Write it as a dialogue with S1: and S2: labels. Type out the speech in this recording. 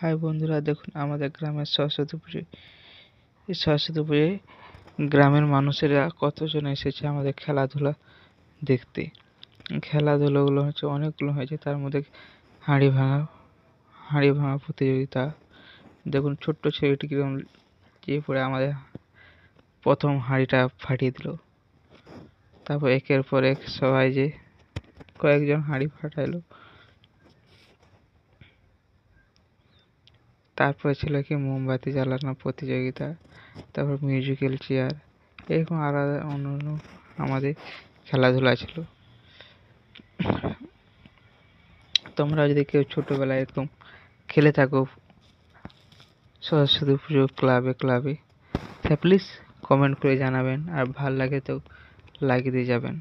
S1: High বন্ধুরা, দেখুন আমাদের গ্রামের সরস্বতী পুজো। এই সরস্বতী পুজোয় গ্রামের মানুষেরা কতজন এসেছে আমাদের খেলাধুলা দেখতে। খেলাধুলোগুলো হচ্ছে অনেকগুলো হয়েছে, তার মধ্যে হাঁড়ি ভাঙা প্রতিযোগিতা। দেখুন ছোট্ট ছেলেটি কিরকম চেয়ে পড়ে আমাদের প্রথম হাঁড়িটা ফাটিয়ে দিল। তারপর একের পর এক সবাই যে কয়েকজন হাঁড়ি ফাটাইলো। তারপরে ছিল কি মোমবাতি জ্বালানোর প্রতিযোগিতা, তারপর মিউজিক্যাল চেয়ার, এরকম আলাদা অন্য আমাদের খেলাধুলা ছিল। তোমরা যদি কেউ ছোটবেলায় এরকম খেলে থাকো সরস্বতী পুজো ক্লাবে তা প্লিজ কমেন্ট করে জানাবেন, আর ভাল লাগে তো লাইক দিয়ে যাবেন।